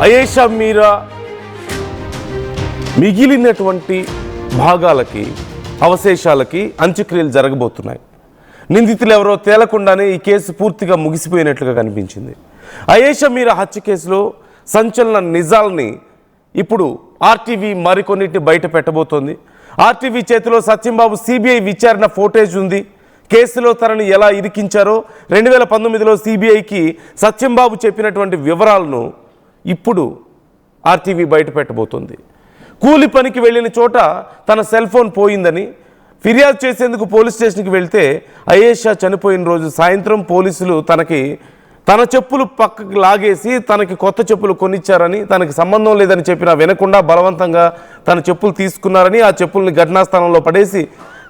అయేషా మీరా మిగిలినటువంటి భాగాలకి అవశేషాలకి అంత్యక్రియలు జరగబోతున్నాయి. నిందితులు ఎవరో తేలకుండానే ఈ కేసు పూర్తిగా ముగిసిపోయినట్లుగా కనిపించింది. అయేషా మీరా హత్య కేసులో సంచలన నిజాల్ని ఇప్పుడు ఆర్టీవీ మరికొన్నిటిని బయట పెట్టబోతోంది. ఆర్టీవీ చేతిలో సత్యంబాబు సిబిఐ విచారణ ఫోటేజ్ ఉంది. కేసులో తనని ఎలా ఇరికించారో 2019లో సిబిఐకి సత్యంబాబు చెప్పినటువంటి వివరాలను ఇప్పుడు ఆర్టీవీ బయట పెట్టబోతోంది. కూలి పనికి వెళ్ళిన చోట తన సెల్ ఫోన్ పోయిందని ఫిర్యాదు చేసేందుకు పోలీస్ స్టేషన్కి వెళ్తే అయేషా చనిపోయిన రోజు సాయంత్రం పోలీసులు తన చెప్పులు పక్కకు లాగేసి తనకి కొత్త చెప్పులు కొనిచ్చారని, తనకి సంబంధం లేదని చెప్పినా వినకుండా బలవంతంగా తన చెప్పులు తీసుకున్నారని, ఆ చెప్పుల్ని ఘటనా స్థలంలో పడేసి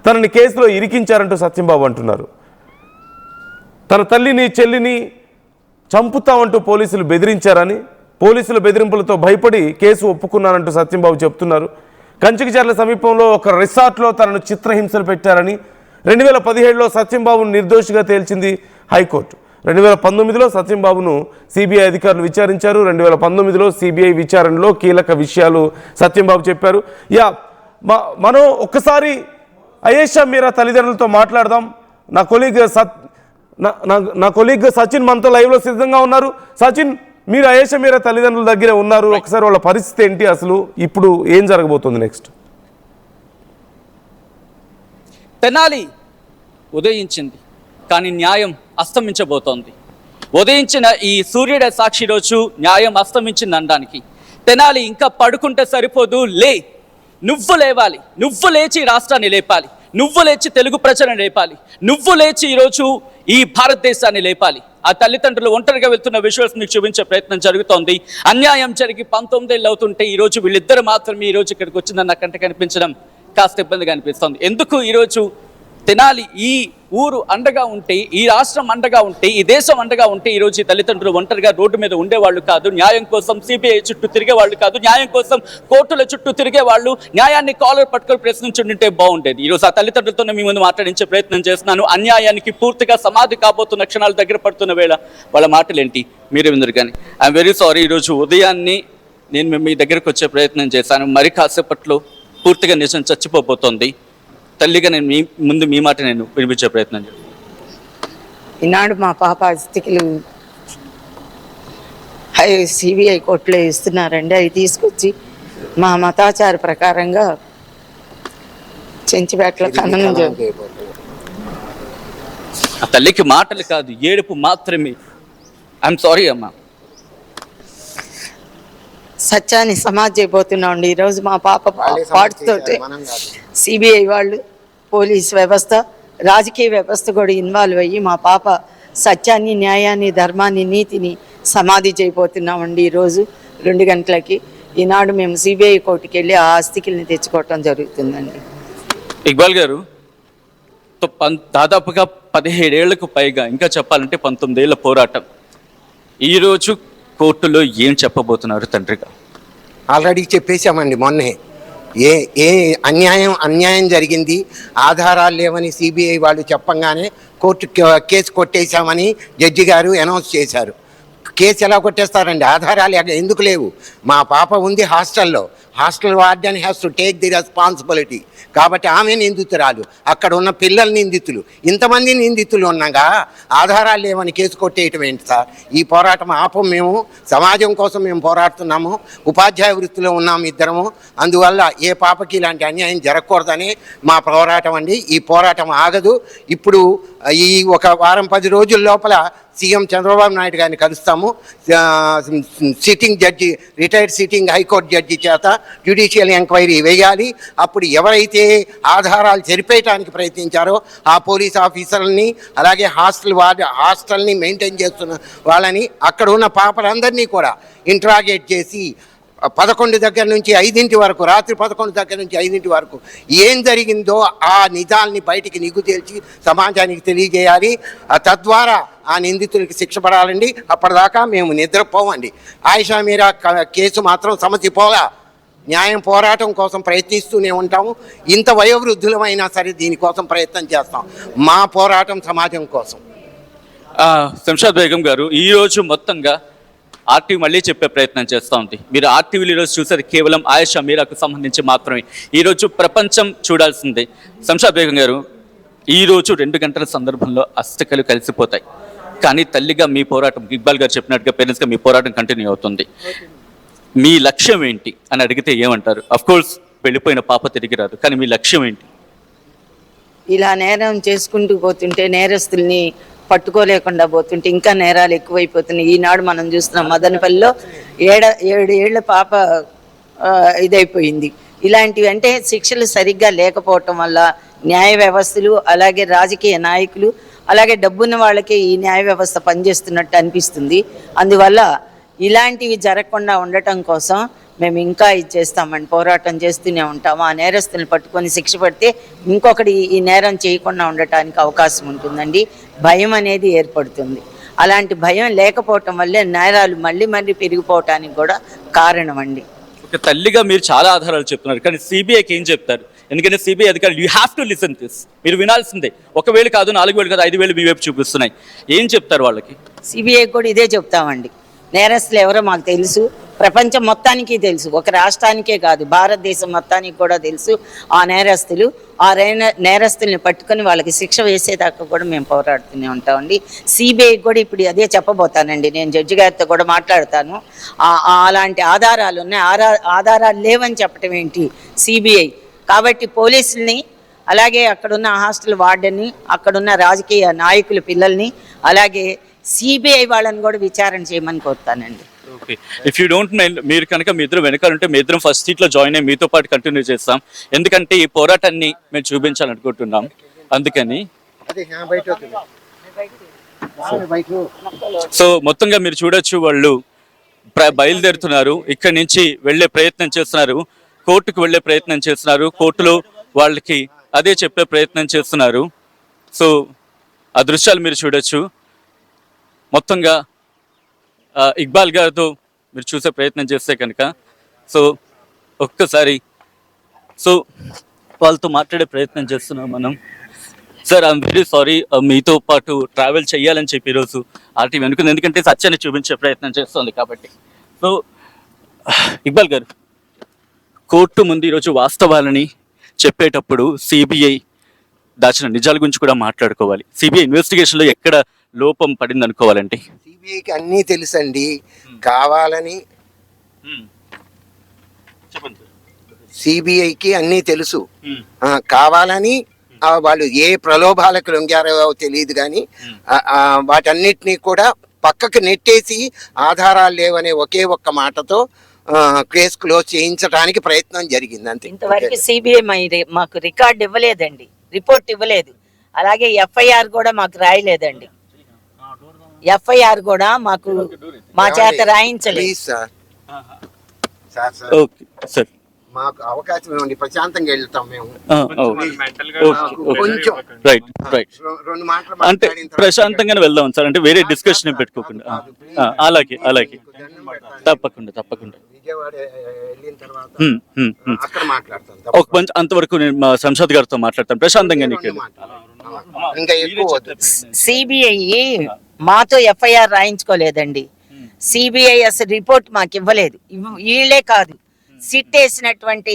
తనని కేసులో ఇరికించారంటూ సత్యంబాబు అంటున్నారు. తన తల్లిని చెల్లిని చంపుతామంటూ పోలీసులు బెదిరించారని, పోలీసుల బెదిరింపులతో భయపడి కేసు ఒప్పుకున్నానంటూ సత్యంబాబు చెప్తున్నారు. కంచికచర్ల సమీపంలో ఒక రిసార్ట్లో తనను చిత్రహింసలు పెట్టారని 2017లో సత్యంబాబును నిర్దోషిగా తేల్చింది హైకోర్టు. 2019లో సత్యంబాబును సిబిఐ అధికారులు విచారించారు. 2019లో సిబిఐ విచారణలో కీలక విషయాలు సత్యంబాబు చెప్పారు. మనం ఒక్కసారి అయేషా మీరా తల్లిదండ్రులతో మాట్లాడదాం. నా కొలీగ్ సచిన్ మనతో లైవ్లో సిద్ధంగా ఉన్నారు. సచిన్, మీరు అయేషా మీరా తల్లిదండ్రుల దగ్గర ఉన్నారు. ఒకసారి వాళ్ళ పరిస్థితి ఏంటి, అసలు ఇప్పుడు ఏం జరగబోతుంది నెక్స్ట్? తెనాలి ఉదయించింది, కానీ న్యాయం అస్తమించబోతోంది. ఉదయించిన ఈ సూర్యుడ సాక్షి రోజు న్యాయం అస్తమించింది అనడానికి తెనాలి ఇంకా పడుకుంటే సరిపోదు, నువ్వు లేవాలి, నువ్వు లేచి రాష్ట్రాన్ని లేపాలి, నువ్వు లేచి తెలుగు ప్రజలను లేపాలి, నువ్వు లేచి ఈరోజు ఈ భారతదేశాన్ని లేపాలి. ఆ తల్లిదండ్రులు ఒంటరిగా వెళ్తున్న విజువల్స్ మీకు చూపించే ప్రయత్నం జరుగుతోంది. అన్యాయం జరిగి 19 ఏళ్ళు అవుతుంటే ఈరోజు వీళ్ళిద్దరు మాత్రమే ఈరోజు ఇక్కడికి వచ్చిందని నా కంట కనిపించడం కాస్త ఇబ్బందిగా అనిపిస్తుంది. ఎందుకు ఈరోజు తెనాలి ఈ ఊరు అండగా ఉంటే, ఈ రాష్ట్రం అండగా ఉంటే, ఈ దేశం అండగా ఉంటే ఈరోజు ఈ తల్లిదండ్రులు ఒంటరిగా రోడ్డు మీద ఉండేవాళ్ళు కాదు, న్యాయం కోసం సిబిఐ చుట్టూ తిరిగేవాళ్ళు కాదు, న్యాయం కోసం కోర్టుల చుట్టూ తిరిగేవాళ్ళు, న్యాయాన్ని కాలర్ పట్టుకొని ప్రశ్నించుంటే బాగుండేది. ఈరోజు ఆ తల్లిదండ్రులతోనే మీ ముందు మాట్లాడించే ప్రయత్నం చేస్తున్నాను. అన్యాయానికి పూర్తిగా సమాధి కాబోతున్న క్షణాలు దగ్గర పడుతున్న వేళ వాళ్ళ మాటలేంటి మీరే విందరు. కానీ ఐఎమ్ వెరీ సారీ, ఈరోజు ఉదయాన్నే నేను మీ దగ్గరకు వచ్చే ప్రయత్నం చేశాను. మరి కాసేపట్లో పూర్తిగా నిజం చచ్చిపోబోతోంది. తల్లిగా నేను మీ మాట నేను వినిపించే ప్రయత్నం చేస్తాను. ఈనాడు మా పాప అస్థికలు సిబిఐ కోర్టులో ఇస్తున్నారండి. అవి తీసుకొచ్చి మా మతాచార ప్రకారంగా చెంచిపేటలో ఖననం ఆ తల్లికి మాటలు కాదు, ఏడుపు మాత్రమే. ఐఎమ్ సారీ అమ్మా. సత్యాన్ని సమాజ్ చేయబోతున్నాం అండి. ఈరోజు మా పాప పాటుతో సిబిఐ వాళ్ళు, పోలీస్ వ్యవస్థ, రాజకీయ వ్యవస్థ కూడా ఇన్వాల్వ్ అయ్యి మా పాప సత్యాన్ని, న్యాయాన్ని, ధర్మాన్ని, నీతిని సమాధి చేయబోతున్నామండి. ఈరోజు 2 గంటలకి ఈనాడు మేము సిబిఐ కోర్టుకి వెళ్ళి ఆ ఆస్తికల్ని తెచ్చుకోవటం జరుగుతుందండి. ఇక్బాల్ గారు, దాదాపుగా 17 ఏళ్లకు పైగా, ఇంకా చెప్పాలంటే 19 ఏళ్ల పోరాటం, ఈరోజు కోర్టులో ఏం చెప్పబోతున్నారు తండ్రిగా? ఆల్రెడీ చెప్పేశామండి మొన్నే. ఏ అన్యాయం జరిగింది, ఆధారాలు లేవని సిబిఐ వాళ్ళు చెప్పంగానే కోర్టు కేసు కొట్టేశామని జడ్జి గారు అనౌన్స్ చేశారు. కేసు ఎలా కొట్టేస్తారండి? ఆధారాలు ఎందుకు లేవు? మా పాప ఉంది హాస్టల్లో, hostel warden has to take the responsibility. కాబట్టి ఆమె నిందితురాలు, అక్కడ ఉన్న పిల్లలు నిందితులు, ఇంతమంది నిందితులు ఉన్నాగా ఆధారాలు లేవని కేసు కొట్టేయటం ఏంటి సార్? ఈ పోరాటం ఆపం. మేము సమాజం కోసం మేము పోరాడుతున్నాము, ఉపాధ్యాయ వృత్తిలో ఉన్నాము ఇద్దరము. అందువల్ల ఏ పాపకి ఇలాంటి అన్యాయం జరగకూడదని మా పోరాటం అండి. ఈ పోరాటం ఆగదు. ఇప్పుడు ఈ ఒక వారం 10 రోజుల లోపల సీఎం చంద్రబాబు నాయుడు గారిని కలుస్తాము. Sitting judge, retired sitting high court judge చేత జ్యుడిషియల్ ఎంక్వైరీ వేయాలి. అప్పుడు ఎవరైతే ఆధారాలు చెరిపేయటానికి ప్రయత్నించారో ఆ పోలీస్ ఆఫీసర్లని, అలాగే హాస్టల్ని మెయింటైన్ చేస్తున్న వాళ్ళని, అక్కడ ఉన్న పాపలందరినీ కూడా ఇంట్రాగేట్ చేసి 11 దగ్గర నుంచి 5 వరకు, రాత్రి 11 దగ్గర నుంచి 5 వరకు ఏం జరిగిందో ఆ నిజాల్ని బయటికి నిగ్గు తేల్చి సమాజానికి తెలియజేయాలి. తద్వారా ఆ నిందితులకి శిక్ష పడాలండి. అప్పటిదాకా మేము నిద్రపోవండి. ఆయేషా మీరా కేసు మాత్రం సమసిపోలా. న్యాయం పోరాటం కోసం ప్రయత్నిస్తూనే ఉంటాము. ఇంత వయోవృద్ధులమైనా సరే దీనికోసం ప్రయత్నం చేస్తాం. మా పోరాటం సమాజం కోసం. శంషాద్ బేగం గారు, ఈరోజు మొత్తంగా ఆర్టీవీ మళ్ళీ చెప్పే ప్రయత్నం చేస్తూ ఉంది. మీరు ఆర్టీవీలో ఈరోజు చూసేది కేవలం ఆయేషా మీరాకు సంబంధించి మాత్రమే. ఈరోజు ప్రపంచం చూడాల్సిందే. శంషాద్ బేగం గారు, ఈరోజు 2 గంటల సందర్భంలో అస్థికలు కలిసిపోతాయి, కానీ తల్లిగా మీ పోరాటం, ఇక్బాల్ గారు చెప్పినట్టుగా పేరెంట్స్గా మీ పోరాటం కంటిన్యూ అవుతుంది. మీ లక్ష్యం ఏంటి అని అడిగితే ఏమంటారు? అఫ్ కోర్స్ వెళ్ళిపోయిన పాప తిరిగి రాదు, కానీ మీ లక్ష్యం ఏంటి? ఇలా నేరం చేసుకుంటూ పోతుంటే, నేరస్తుల్ని పట్టుకోలేకుండా పోతుంటే ఇంకా నేరాలు ఎక్కువైపోతున్నాయి. ఈనాడు మనం చూస్తున్నాం మదనపల్లిలో 7 ఏళ్ల పాప ఇదైపోయింది. ఇలాంటివి అంటే శిక్షలు సరిగ్గా లేకపోవటం వల్ల న్యాయ వ్యవస్థలు, అలాగే రాజకీయ నాయకులు, అలాగే డబ్బున్న వాళ్ళకే ఈ న్యాయ వ్యవస్థ పనిచేస్తున్నట్టు అనిపిస్తుంది. అందువల్ల ఇలాంటివి జరగకుండా ఉండటం కోసం మేము ఇంకా ఇది చేస్తామని పోరాటం చేస్తూనే ఉంటాము. ఆ నేరస్తులను పట్టుకొని శిక్ష పడితే ఇంకొకటి ఈ నేరం చేయకుండా ఉండటానికి అవకాశం ఉంటుందండి. భయం అనేది ఏర్పడుతుంది. అలాంటి భయం లేకపోవటం వల్లే నేరాలు మళ్ళీ మళ్ళీ పెరిగిపోవటానికి కూడా కారణం అండి. ఒక తల్లిగా మీరు చాలా ఆధారాలు చెప్తున్నారు, కానీ సిబిఐకి ఏం చెప్తారు? ఎందుకంటే సిబిఐ అధికారులు you have to listen this, మీరు వినాల్సిందే. 1,000 కాదు, 4,000 కాదు, 5,000 మీ వైపు చూపిస్తున్నాయి. ఏం చెప్తారు వాళ్ళకి? సిబిఐ కూడా ఇదే చెప్తామండి. నేరస్తులు ఎవరో మాకు తెలుసు, ప్రపంచం మొత్తానికి తెలుసు, ఒక రాష్ట్రానికే కాదు భారతదేశం మొత్తానికి కూడా తెలుసు ఆ నేరస్తులు. ఆ నేరస్తుల్ని పట్టుకొని వాళ్ళకి శిక్ష వేసేదాకా కూడా మేము పోరాడుతూనే ఉంటామండి. సిబిఐ కూడా ఇప్పుడు అదే చెప్పబోతానండి. నేను జడ్జి గారితో కూడా మాట్లాడతాను. అలాంటి ఆధారాలు ఉన్నాయి, ఆధారాలు లేవని చెప్పటం ఏంటి సిబిఐ? కాబట్టి పోలీసుల్ని, అలాగే అక్కడున్న హాస్టల్ వార్డెన్ని, అక్కడున్న రాజకీయ నాయకుల పిల్లల్ని, అలాగే సిబిఐ వాళ్ళని కూడా విచారణ చేయమని కోరుతానండి. Okay, if you don't mind, మీరు కనుక మీ ఇద్దరు వెనకాలంటే మీ ఇద్దరం ఫస్ట్ సీట్లో జాయిన్ అయ్యి మీతో పాటు కంటిన్యూ చేస్తాం. ఎందుకంటే ఈ పోరాటాన్ని మేము చూపించాలనుకుంటున్నాం. అందుకని సో మొత్తంగా మీరు చూడొచ్చు, వాళ్ళు బయలుదేరుతున్నారు, ఇక్కడి నుంచి వెళ్ళే ప్రయత్నం చేస్తున్నారు, కోర్టుకు వెళ్ళే ప్రయత్నం చేస్తున్నారు, కోర్టులో వాళ్ళకి అదే చెప్పే ప్రయత్నం చేస్తున్నారు. సో ఆ దృశ్యాలు మీరు చూడొచ్చు. మొత్తంగా ఇక్బాల్ గారితో మీరు చూసే ప్రయత్నం చేస్తే కనుక సో ఒక్కసారి వాళ్ళతో మాట్లాడే ప్రయత్నం చేస్తున్నాం మనం. సార్, ఐఎమ్ వెరీ సారీ, మీతో పాటు ట్రావెల్ చేయాలని చెప్పి ఈరోజు ఆర్టీవీ అనుకుంది, ఎందుకంటే సత్యాన్ని చూపించే ప్రయత్నం చేస్తుంది కాబట్టి. సో ఇక్బాల్ గారు, కోర్టు ముందు ఈరోజు వాస్తవాలని చెప్పేటప్పుడు సిబిఐ దాచిన నిజాల గురించి కూడా మాట్లాడుకోవాలి. సిబిఐ ఇన్వెస్టిగేషన్లో ఎక్కడ లోపం పడింది అనుకోవాలంటే? సిబిఐకి అన్నీ తెలుసండి, కావాలని సిబిఐకి అన్నీ తెలుసు, కావాలని వాళ్ళు ఏ ప్రలోభాలకు లొంగారో తెలియదు, కానీ వాటన్నిటినీ కూడా పక్కకు నెట్టేసి ఆధారాలు లేవనే ఒకే ఒక్క మాటతో కేసు క్లోజ్ చేయించడానికి ప్రయత్నం జరిగింది అంతే. ఇంతవరకు సిబిఐ మాకు రికార్డు ఇవ్వలేదండి, రిపోర్ట్ ఇవ్వలేదు, అలాగే ఎఫ్ఐఆర్ కూడా మాకు రాయలేదండి. ఎఫ్ఐఆర్ కూడా మాకు మా చేత రాయించలేదు. సార్ మాకు అవకాశం ఇవ్వండి, ప్రశాంతంగా వెళ్తాం మేము. కొంచెం రెండు మాటలు అంటే ప్రశాంతంగానే వెళ్దాం సార్, అంటే వేరే డిస్కషన్ పెట్టుకోకుండా. అలాగే అలాగే, తప్పకుండా తప్పకుండా. విజయవాడ వెళ్ళిన తర్వాత అక్కడ మాట్లాడతాం. ఒక మంచి అంతవరకు నేను మా శంషాద్ గారితో మాట్లాడతాను ప్రశాంతంగా. ఇంకా ఎక్కువ సిబిఐ మాతో ఎఫ్ఐఆర్ రాయించుకోలేదండి. సిబిఐ అసలు రిపోర్ట్ మాకు ఇవ్వలేదు. వీళ్ళే కాదు, సిట్ వేసినటువంటి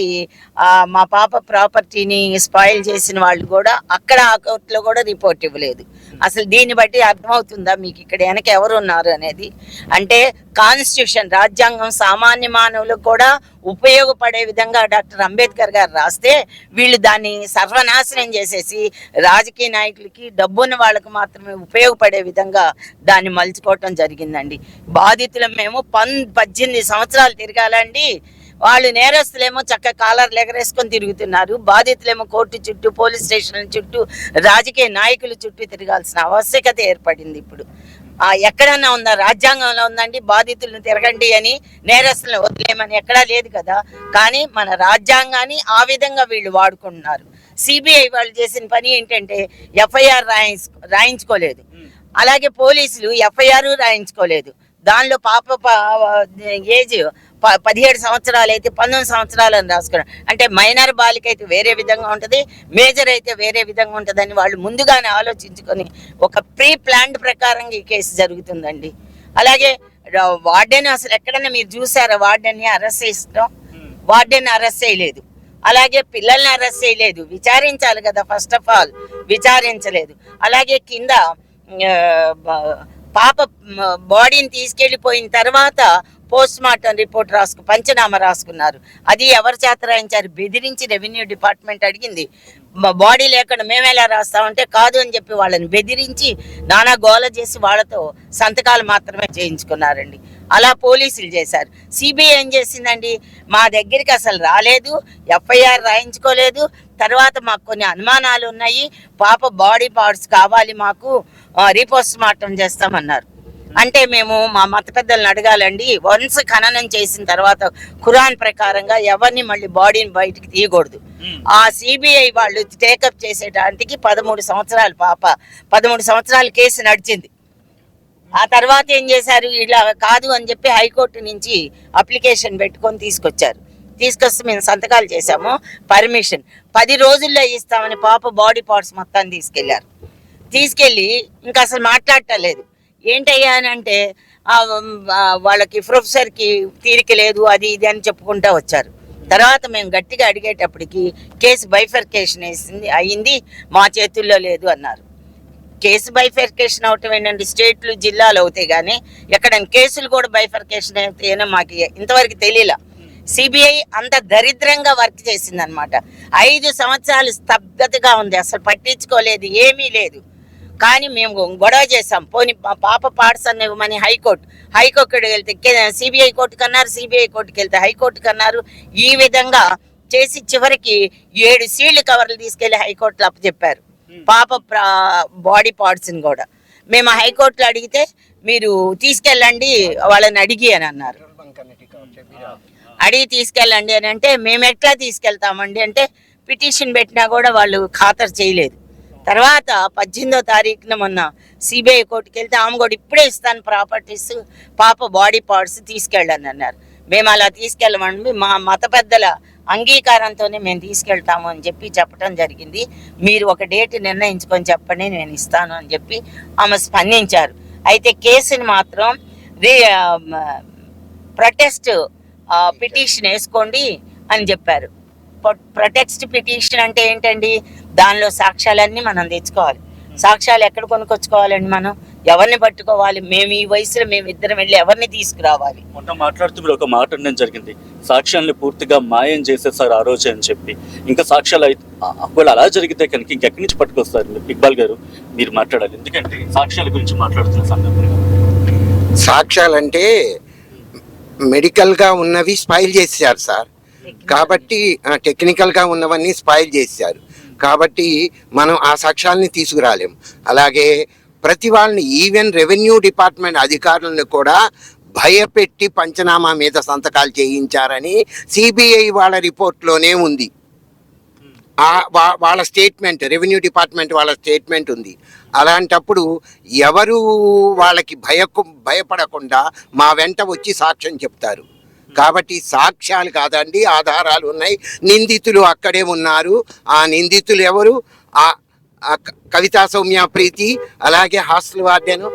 మా పాప ప్రాపర్టీని స్పాయిల్ చేసిన వాళ్ళు కూడా అక్కడ ఆ కోర్టులో కూడా రిపోర్ట్ ఇవ్వలేదు. అసలు దీన్ని బట్టి అర్థమవుతుందా మీకు ఇక్కడ వెనక ఎవరు ఉన్నారు అనేది? అంటే కాన్స్టిట్యూషన్, రాజ్యాంగం సామాన్య మానవులకు కూడా ఉపయోగపడే విధంగా డాక్టర్ అంబేద్కర్ గారు రాస్తే వీళ్ళు దాన్ని సర్వనాశనం చేసేసి రాజకీయ నాయకులకి, డబ్బున్న వాళ్ళకు మాత్రమే ఉపయోగపడే విధంగా దాన్ని మలుచుకోవటం జరిగిందండి. బాధితులు మేము 18 సంవత్సరాలు తిరగాలండి. వాళ్ళు నేరస్తులేమో చక్క కాలర్లు ఎగరేసుకొని తిరుగుతున్నారు, బాధితులేమో కోర్టు చుట్టూ, పోలీస్ స్టేషన్ల చుట్టూ, రాజకీయ నాయకుల చుట్టూ తిరగాల్సిన ఆవశ్యకత ఏర్పడింది. ఇప్పుడు ఎక్కడన్నా ఉందా? రాజ్యాంగంలో ఉందండి బాధితులను తిరగండి అని, నేరస్తులను వదిలేమని? ఎక్కడా లేదు కదా. కానీ మన రాజ్యాంగాన్ని ఆ విధంగా వీళ్ళు వాడుకుంటున్నారు. సిబిఐ వాళ్ళు చేసిన పని ఏంటంటే ఎఫ్ఐఆర్ రాయించుకోలేదు, అలాగే పోలీసులు ఎఫ్ఐఆర్ రాయించుకోలేదు. దానిలో పాప ఏజ్ 17 సంవత్సరాలు అయితే 19 సంవత్సరాలని రాసుకున్నారు. అంటే మైనర్ బాలిక అయితే వేరే విధంగా ఉంటుంది, మేజర్ అయితే వేరే విధంగా ఉంటుందని వాళ్ళు ముందుగానే ఆలోచించుకొని ఒక ప్రీ ప్లాన్డ్ ప్రకారంగా ఈ కేసు జరుగుతుందండి. అలాగే వార్డెన్ అసలు ఎక్కడన్నా మీరు చూసారా వార్డెన్ అరెస్ట్ చేస్తాం? వార్డెన్ అరెస్ట్ చేయలేదు, అలాగే పిల్లల్ని అరెస్ట్ చేయలేదు. విచారించాలి కదా, ఫస్ట్ ఆఫ్ ఆల్ విచారించలేదు. అలాగే కింద పాప బాడీని తీసుకెళ్లిపోయిన తర్వాత పోస్ట్ మార్టం రిపోర్ట్ పంచనామా రాసుకున్నారు. అది ఎవరి చేత రాయించారు? బెదిరించి రెవెన్యూ డిపార్ట్మెంట్ అడిగింది. బాడీ లేకుండా మేమేలా రాస్తామంటే కాదు అని చెప్పి వాళ్ళని బెదిరించి నానా గోల చేసి వాళ్ళతో సంతకాలు మాత్రమే చేయించుకున్నారండి. అలా పోలీసులు చేశారు. సిబిఐ ఏం చేసిందండి, మా దగ్గరికి అసలు రాలేదు, ఎఫ్ఐఆర్ రాయించుకోలేదు. తర్వాత మాకు కొన్ని అనుమానాలు ఉన్నాయి, పాప బాడీ పార్ట్స్ కావాలి, మాకు రీపోస్ట్ మార్టం చేస్తామన్నారు. అంటే మేము మా మత పెద్దలను అడగాలండి, వన్స్ ఖననం చేసిన తర్వాత ఖురాన్ ప్రకారంగా ఎవరిని మళ్ళీ బాడీని బయటికి తీయకూడదు. ఆ సిబిఐ వాళ్ళు టేకప్ చేసేటానికి 13 సంవత్సరాలు పాప 13 సంవత్సరాల కేసు నడిచింది. ఆ తర్వాత ఏం చేశారు, ఇలా కాదు అని చెప్పి హైకోర్టు నుంచి అప్లికేషన్ పెట్టుకొని తీసుకొస్తే మేము సంతకాలు చేశాము, పర్మిషన్ 10 రోజుల్లో ఇస్తామని పాప బాడీ పార్ట్స్ మొత్తాన్ని తీసుకెళ్ళి ఇంకా అసలు మాట్లాడటలేదు. ఏంటయ్యా అని అంటే వాళ్ళకి ప్రొఫెసర్కి తీరిక లేదు, అది ఇది అని చెప్పుకుంటూ వచ్చారు. తర్వాత మేము గట్టిగా అడిగేటప్పటికి కేసు బైఫర్కేషన్ అయింది, మా చేతుల్లో లేదు అన్నారు. కేసు బైఫర్కేషన్ అవటం ఏంటంటే స్టేట్లు జిల్లాలు అవుతాయి, కానీ ఎక్కడ కేసులు కూడా బైఫర్కేషన్ అవుతాయనో మాకు ఇంతవరకు తెలియలా. సిబిఐ అంత దరిద్రంగా వర్క్ చేసింది అనమాట. 5 సంవత్సరాలు స్తబ్దతగా ఉంది, అసలు పట్టించుకోలేదు, ఏమీ లేదు. కానీ మేము గొడవ చేసాం, పోనీ పాప పార్ట్స్ అన్న ఇవ్వమని హైకోర్టుకి వెళ్తే సిబిఐ కోర్టుకు అన్నారు, సిబిఐ కోర్టుకి వెళ్తే హైకోర్టుకు అన్నారు. ఈ విధంగా చేసి చివరికి 7 సీల్డ్ కవర్లు తీసుకెళ్లి హైకోర్టులో అప్పచెప్పారు పాప బాడీ పార్ట్స్ని కూడా. మేము హైకోర్టులో అడిగితే మీరు తీసుకెళ్ళండి వాళ్ళని అడిగి అని అన్నారు. అడిగి తీసుకెళ్ళండి అని అంటే మేము ఎట్లా తీసుకెళ్తామండి అంటే పిటిషన్ పెట్టినా కూడా వాళ్ళు ఖాతరు చేయలేదు. తర్వాత 18వ తారీఖున మొన్న సిబిఐ కోర్టుకి వెళ్తే ఆమె కూడా ఇప్పుడే ఇస్తాను ప్రాపర్టీస్, పాప బాడీ పార్ట్స్ తీసుకెళ్ళండి అన్నారు. మేము అలా తీసుకెళ్ళమండి, మా మత పెద్దల అంగీకారంతోనే మేము తీసుకెళ్తాము అని చెప్పటం జరిగింది. మీరు ఒక డేట్ నిర్ణయించుకొని చెప్పండి, నేను ఇస్తాను అని చెప్పి ఆమె స్పందించారు. అయితే కేసుని మాత్రం ప్రొటెస్ట్ పిటిషన్ వేసుకోండి అని చెప్పారు. ప్రొటెక్స్ట్ పిటిషన్ అంటే ఏంటండి, దానిలో సాక్ష్యాలన్నీ మనం తెచ్చుకోవాలి. సాక్ష్యాలు ఎక్కడ కొనుక్కొచ్చుకోవాలండి, మనం ఎవరిని పట్టుకోవాలి? మేము ఈ వయసులో మేము ఇద్దరం వెళ్ళి ఎవరిని తీసుకురావాలి? మొన్న మాట్లాడుతూ మీరు ఒక మాట అనడం జరిగింది, సాక్ష్యాలను పూర్తిగా మాయం చేసేసారు ఆ రోజు అని చెప్పి. ఇంకా సాక్ష్యాలు ఒకవేళ అలా జరిగితే కనుక ఇంకెక్కడి నుంచి పట్టుకొస్తారు? ఇక్బాల్ గారు మీరు మాట్లాడాలి, ఎందుకంటే సాక్ష్యాల గురించి మాట్లాడుతున్న సందర్భంగా. సాక్ష్యాలంటే మెడికల్గా ఉన్నవి స్పైల్ చేశారు సార్, కాబట్టి టెక్నికల్గా ఉన్నవన్నీ స్పాయిల్ చేశారు. కాబట్టి మనం ఆ సాక్ష్యాలని తీసుకురాలేం. అలాగే ప్రతి వాళ్ళని ఈవెన్ రెవెన్యూ డిపార్ట్మెంట్ అధికారులను కూడా భయపెట్టి పంచనామా మీద సంతకాలు చేయించారని సిబిఐ వాళ్ళ రిపోర్ట్లోనే ఉంది. వాళ్ళ స్టేట్మెంట్, రెవెన్యూ డిపార్ట్మెంట్ వాళ్ళ స్టేట్మెంట్ ఉంది. అలాంటప్పుడు ఎవరు వాళ్ళకి భయపడకుండా మా వెంట వచ్చి సాక్ష్యం చెప్తారు. కాబట్టి సాక్ష్యాలు కాదండి, ఆధారాలు ఉన్నాయి. నిందితులు అక్కడే ఉన్నారు. ఆ నిందితులు ఎవరు? కవితా సౌమ్య ప్రీతి, అలాగే హాస్టల్ వార్డెను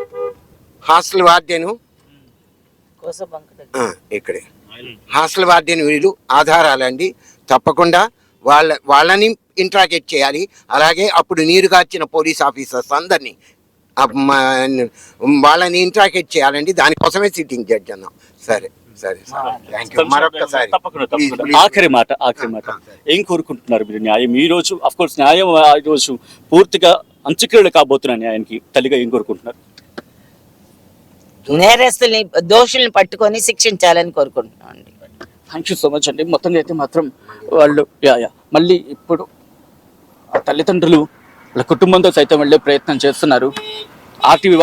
ఇక్కడే హాస్టల్ వార్డెన్, వీళ్ళు ఆధారాలండి. తప్పకుండా వాళ్ళని ఇంట్రాగేట్ చేయాలి. అలాగే అప్పుడు నీరు కార్చిన పోలీస్ ఆఫీసర్స్ అందరినీ వాళ్ళని ఇంట్రాగేట్ చేయాలండి. దానికోసమే సిట్టింగ్ జడ్జి అన్నాం. సరే మరొకసారి ఆఖరి మాట ఏం కోరుకుంటున్నారు మీరు? న్యాయం ఈ రోజు అఫ్ కోర్స్ న్యాయం ఈ రోజు పూర్తిగా అంత్యక్రియలు కాబోతున్న న్యాయానికి తల్లిగా ఏం కోరుకుంటున్నారు? నేరస్తుల్ని, దోషుల్ని పట్టుకొని శిక్షించాలని కోరుకుంటున్నాం అండి. థ్యాంక్ యూ సో మచ్ అండి. మొత్తంగా అయితే మాత్రం వాళ్ళు మళ్ళీ ఇప్పుడు ఆ తల్లిదండ్రులు వాళ్ళ కుటుంబంతో సైతం వెళ్ళే ప్రయత్నం చేస్తున్నారు. ఆర్టీవీ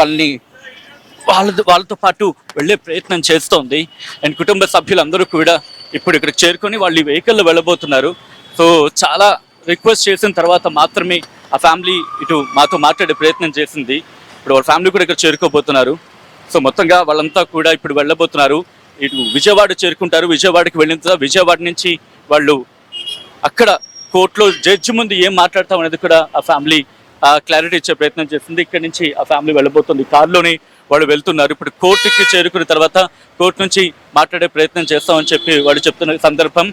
వాళ్ళతో పాటు వెళ్ళే ప్రయత్నం చేస్తోంది. అండ్ కుటుంబ సభ్యులందరూ కూడా ఇప్పుడు ఇక్కడికి చేరుకొని వాళ్ళు ఈ వెహికల్లో వెళ్ళబోతున్నారు. సో చాలా రిక్వెస్ట్ చేసిన తర్వాత మాత్రమే ఆ ఫ్యామిలీ ఇటు మాతో మాట్లాడే ప్రయత్నం చేసింది. ఇప్పుడు వాళ్ళ ఫ్యామిలీ కూడా ఇక్కడ చేరుకోబోతున్నారు. సో మొత్తంగా వాళ్ళంతా కూడా ఇప్పుడు వెళ్ళబోతున్నారు. ఇటు విజయవాడ చేరుకుంటారు. విజయవాడకి వెళ్ళిన తర్వాత విజయవాడ నుంచి వాళ్ళు అక్కడ కోర్టులో జడ్జి ముందు ఏం మాట్లాడతాం అనేది కూడా ఆ ఫ్యామిలీ క్లారిటీ ఇచ్చే ప్రయత్నం చేస్తుంది. ఇక్కడ నుంచి ఆ ఫ్యామిలీ వెళ్ళబోతుంది. కారులోనే వాళ్ళు వెళ్తున్నారు. ఇప్పుడు కోర్టుకి చేరుకున్న తర్వాత కోర్టు నుంచి మాట్లాడే ప్రయత్నం చేస్తామని చెప్పి వాళ్ళు చెప్తున్న సందర్భం.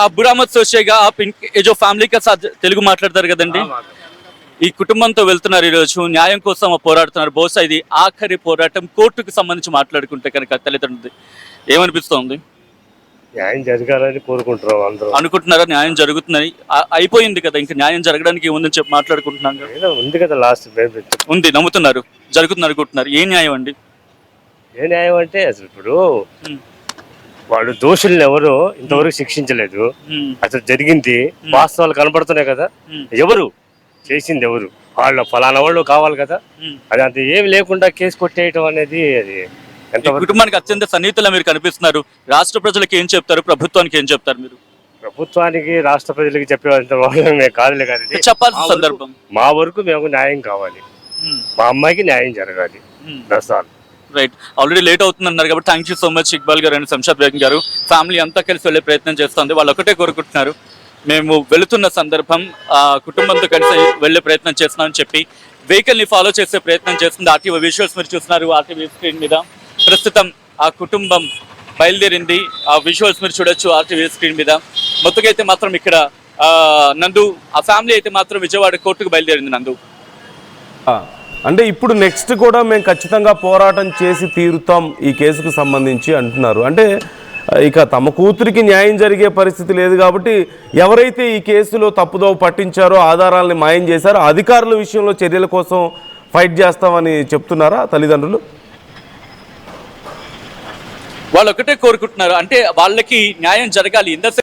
అబ్బుర్ అహ్మద్ సోషేగా ఆప్ ఏ జో ఫ్యామిలీ కా సాత్ తెలుగు మాట్లాడతారు కదండి, ఈ కుటుంబంతో వెళ్తున్నారు, ఈరోజు న్యాయం కోసం పోరాడుతున్నారు. బహుశా ఇది ఆఖరి పోరాటం. కోర్టుకు సంబంధించి మాట్లాడుకుంటే కనుక తల్లిదండ్రులది ఏమనిపిస్తోంది? న్యాయం జరగాలని కోరుకుంటున్నాం అందరూ. అనుకుంటున్నారా న్యాయం జరుగుతుందని? అయిపోయింది కదా, ఇంకా న్యాయం జరగడానికి ఏముందని చెప్పి మాట్లాడుకుంటున్నాం కదా. ఏదో ఉంది కదా లాస్ట్ ఉంది, నమ్ముతున్నారు, జరుగుతుంది అనుకుంటున్నారు. ఏ న్యాయం అండి? ఏ న్యాయం అంటే అసలు ఇప్పుడు వాళ్ళు దోషుల్ని ఎవరు ఇంతవరకు శిక్షించలేదు. అసలు జరిగింది వాస్తవాలు కనపడుతున్నాయి కదా, ఎవరు చేసింది ఎవరు, వాళ్ళ ఫలానా వాళ్ళు కావాలి కదా. అది అంత ఏమి లేకుండా కేసు కొట్టేయటం అనేది అది ఈ కుటుంబానికి అత్యంత సన్నిహితులా మీరు కనిపిస్తున్నారు. రాష్ట్ర ప్రజలకు ఏం చెప్తారు, ప్రభుత్వానికి ఏం చెప్తారు మీరు? ప్రభుత్వానికి రాష్ట్ర ప్రజలకి చెప్పేంత వాళ్ళు మేము కాదులే కానీ చెప్పాల్సిన సందర్భం. మా వరకు మేము న్యాయం కావాలి, మా అమ్మాయికి న్యాయం జరగాలి. దసాలు రైట్, ఆల్రెడీ లేట్ అవుతుంది అన్నారు కాబట్టి thank you so much Iqbal గారు అండ్ శంషాద్ బేగం గారు. ఫ్యామిలీ అంతా కలిసి వెళ్ళే ప్రయత్నం చేస్తుంది. వాళ్ళు ఒకటే కోరుకుంటున్నారు, మేము వెళుతున్న సందర్భం కుటుంబంతో కలిసి వెళ్ళే ప్రయత్నం చేస్తున్నామని చెప్పి వెహికల్ ని ఫాలో చేసే ప్రయత్నం చేస్తుంది. ఆర్టీవీ విజువల్స్ మీరు చూస్తున్నారు ఆర్టీవీ స్క్రీన్ మీద. ప్రస్తుతం ఆ కుటుంబం బయలుదేరింది. ఆ విజువల్స్ మీరు చూడొచ్చు ఆర్టీవీ స్క్రీన్ మీద. మొత్తంగా అయితే మాత్రం ఇక్కడ నందు ఆ ఫ్యామిలీ అయితే మాత్రం విజయవాడ కోర్టుకు బయలుదేరింది. నందు, అంటే ఇప్పుడు నెక్స్ట్ కూడా మేము ఖచ్చితంగా పోరాటం చేసి తీరుతాం ఈ కేసుకు సంబంధించి అంటున్నారు. అంటే ఇక తమ కూతురికి న్యాయం జరిగే పరిస్థితి లేదు కాబట్టి ఎవరైతే ఈ కేసులో తప్పుదోవ పట్టించారో, ఆధారాలని మాయం చేశారో అధికారుల విషయంలో చర్యల కోసం ఫైట్ చేస్తామని చెప్తున్నారా తల్లిదండ్రులు? వాళ్ళు ఒకటే కోరుకుంటున్నారు, అంటే వాళ్ళకి న్యాయం జరగాలి.